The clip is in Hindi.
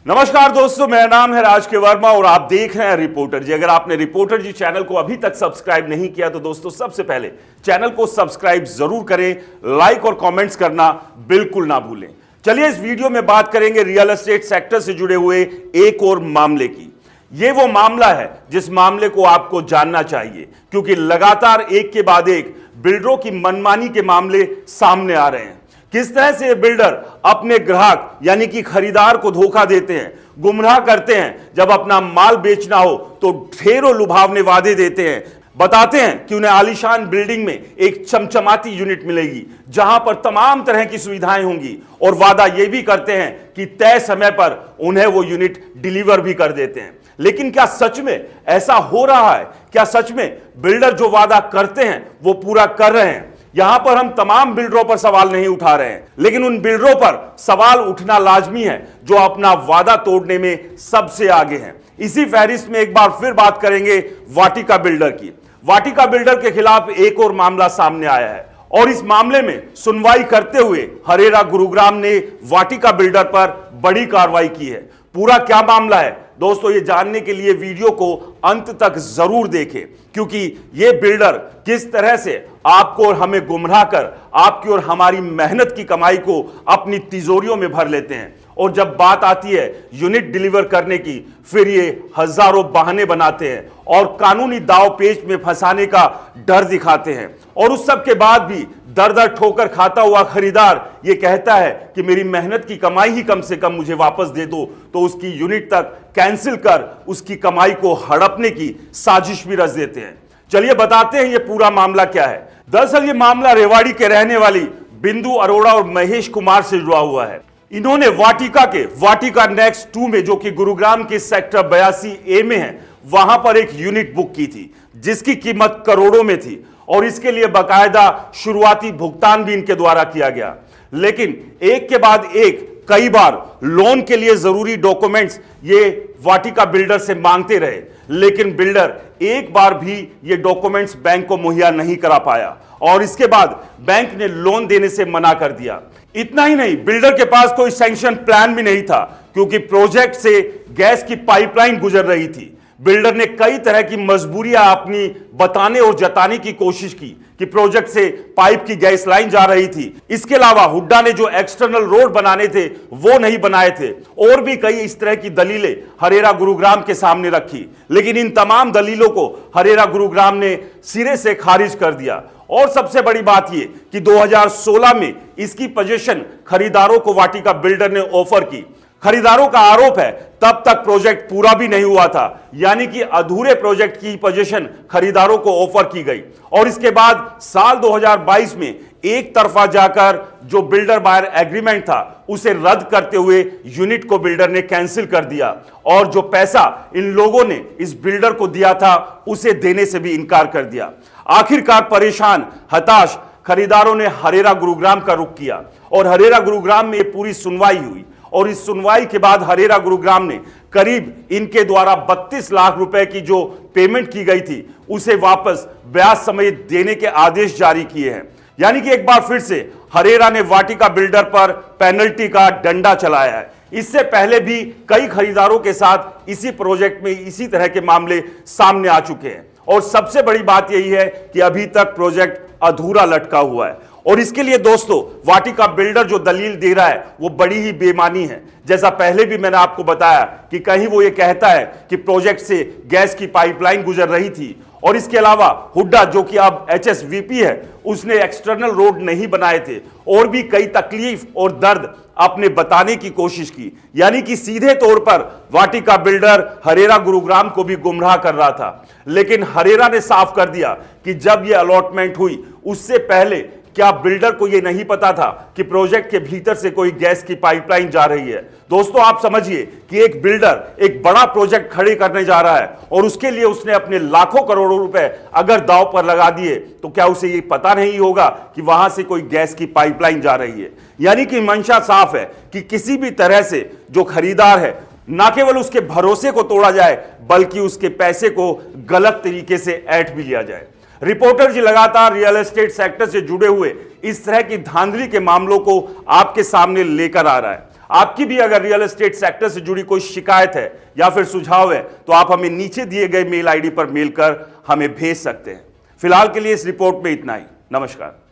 नमस्कार दोस्तों, मेरा नाम है राज के वर्मा और आप देख रहे हैं रिपोर्टर जी। अगर आपने रिपोर्टर जी चैनल को अभी तक सब्सक्राइब नहीं किया तो दोस्तों सबसे पहले चैनल को सब्सक्राइब जरूर करें, लाइक और कमेंट्स करना बिल्कुल ना भूलें। चलिए इस वीडियो में बात करेंगे रियल एस्टेट सेक्टर से जुड़े हुए एक और मामले की। ये वो मामला है जिस मामले को आपको जानना चाहिए, क्योंकि लगातार एक के बाद एक बिल्डरों की मनमानी के मामले सामने आ रहे हैं। किस तरह से ये बिल्डर अपने ग्राहक यानी कि खरीदार को धोखा देते हैं, गुमराह करते हैं। जब अपना माल बेचना हो तो ढेरों लुभावने वादे देते हैं, बताते हैं कि उन्हें आलीशान बिल्डिंग में एक चमचमाती यूनिट मिलेगी जहां पर तमाम तरह की सुविधाएं होंगी, और वादा यह भी करते हैं कि तय समय पर उन्हें वो यूनिट डिलीवर भी कर देते हैं। लेकिन क्या सच में ऐसा हो रहा है? क्या सच में बिल्डर जो वादा करते हैं वो पूरा कर रहे हैं? यहां पर हम तमाम बिल्डरों पर सवाल नहीं उठा रहे हैं, लेकिन उन बिल्डरों पर सवाल उठना लाजमी है जो अपना वादा तोड़ने में सबसे आगे हैं। इसी फहरिस्त में एक बार फिर बात करेंगे वाटिका बिल्डर की। वाटिका बिल्डर के खिलाफ एक और मामला सामने आया है और इस मामले में सुनवाई करते हुए हरेरा गुरुग्राम ने वाटिका बिल्डर पर बड़ी कार्रवाई की है। पूरा क्या मामला है दोस्तों, ये जानने के लिए वीडियो को अंत तक जरूर देखें, क्योंकि ये बिल्डर किस तरह से आपको और हमें गुमराह कर आपकी और हमारी मेहनत की कमाई को अपनी तिजोरियों में भर लेते हैं, और जब बात आती है यूनिट डिलीवर करने की फिर ये हजारों बहाने बनाते हैं और कानूनी दाव पेच में फंसाने का डर दिखाते हैं। और उस सब के बाद भी दर दर ठोकर खाता हुआ खरीदार ये कहता है कि मेरी मेहनत की कमाई ही कम से कम मुझे वापस दे दो, तो उसकी यूनिट तक कैंसिल कर उसकी कमाई को हड़पने की साजिश भी रच देते हैं। चलिए बताते हैं ये पूरा मामला क्या है। दरअसल ये मामला रेवाड़ी के रहने वाली बिंदु अरोड़ा और महेश कुमार से जुड़ा हुआ है। इन्होंने वाटिका नेक्स्ट 2 में, जो कि गुरुग्राम के सेक्टर 82A में है, वहां पर एक यूनिट बुक की थी जिसकी कीमत करोड़ों में थी, और इसके लिए बकायदा शुरुआती भुगतान भी इनके द्वारा किया गया। लेकिन एक के बाद एक कई बार लोन के लिए जरूरी डॉक्यूमेंट्स ये वाटिका बिल्डर से मांगते रहे, लेकिन बिल्डर एक बार भी ये डॉक्यूमेंट्स बैंक को मुहैया नहीं करा पाया, और इसके बाद बैंक ने लोन देने से मना कर दिया। इतना ही नहीं, बिल्डर के पास कोई सैंक्शन प्लान भी नहीं था, क्योंकि प्रोजेक्ट से गैस की पाइपलाइन गुजर रही थी। बिल्डर ने कई तरह की मजबूरियां अपनी बताने और जताने की कोशिश की कि प्रोजेक्ट से पाइप की गैस लाइन जा रही थी। इसके अलावा हुड्डा ने जो एक्सटर्नल रोड बनाने थे वो नहीं बनाए थे, और भी कई इस तरह की दलीलें हरेरा गुरुग्राम के सामने रखी। लेकिन इन तमाम दलीलों को हरेरा गुरुग्राम ने सिरे से खारिज कर दिया। और सबसे बड़ी बात यह कि 2016 में इसकी पोजीशन खरीदारों को वाटिका बिल्डर ने ऑफर की। खरीदारों का आरोप है तब तक प्रोजेक्ट पूरा भी नहीं हुआ था, यानी कि अधूरे प्रोजेक्ट की पोजीशन खरीदारों को ऑफर की गई, और इसके बाद साल 2022 में एक तरफा जाकर जो बिल्डर बायर एग्रीमेंट था उसे रद्द करते हुए यूनिट को बिल्डर ने कैंसिल कर दिया, और जो पैसा इन लोगों ने इस बिल्डर को दिया था उसे देने से भी इनकार कर दिया। आखिरकार परेशान हताश खरीदारों ने हरेरा गुरुग्राम का रुख किया, और हरेरा गुरुग्राम में पूरी सुनवाई हुई, और इस सुनवाई के बाद हरेरा गुरुग्राम ने करीब इनके द्वारा 32 लाख रुपए की जो पेमेंट की गई थी उसे वापस ब्याज समेत देने के आदेश जारी किए हैं। यानी कि एक बार फिर से हरेरा ने वाटिका बिल्डर पर पेनल्टी का डंडा चलाया है। इससे पहले भी कई खरीदारों के साथ इसी प्रोजेक्ट में इसी तरह के मामले सामने आ चुके हैं, और सबसे बड़ी बात यही है कि अभी तक प्रोजेक्ट अधूरा लटका हुआ है। और इसके लिए दोस्तों वाटिका बिल्डर जो दलील दे रहा है वो बड़ी ही बेईमानी है। जैसा पहले भी मैंने आपको बताया कि कहीं वो ये कहता है कि प्रोजेक्ट से गैस की पाइपलाइन गुजर रही थी, और इसके अलावा हुड्डा जो कि अब HSVP है उसने एक्सटर्नल रोड नहीं बनाए थे, और भी कई तकलीफ और दर्द अपने बताने की कोशिश की। यानी कि सीधे तौर पर वाटिका बिल्डर हरेरा गुरुग्राम को भी गुमराह कर रहा था। लेकिन हरेरा ने साफ कर दिया कि जब यह अलॉटमेंट हुई उससे पहले क्या बिल्डर को यह नहीं पता था कि प्रोजेक्ट के भीतर से कोई गैस की पाइपलाइन जा रही है? दोस्तों आप समझिए कि एक बिल्डर एक बड़ा प्रोजेक्ट खड़े करने जा रहा है, और उसके लिए उसने अपने लाखों करोड़ों रुपए अगर दांव पर लगा दिए, तो क्या उसे ये पता नहीं होगा कि वहां से कोई गैस की पाइपलाइन जा रही है? यानी कि मंशा साफ है कि किसी भी तरह से जो खरीदार है ना केवल उसके भरोसे को तोड़ा जाए, बल्कि उसके पैसे को गलत तरीके से ऐंठ भी लिया जाए। रिपोर्टर जी लगातार रियल एस्टेट सेक्टर से जुड़े हुए इस तरह की धांधली के मामलों को आपके सामने लेकर आ रहा है। आपकी भी अगर रियल एस्टेट सेक्टर से जुड़ी कोई शिकायत है या फिर सुझाव है तो आप हमें नीचे दिए गए मेल आईडी पर मेल कर हमें भेज सकते हैं। फिलहाल के लिए इस रिपोर्ट में इतना ही। नमस्कार।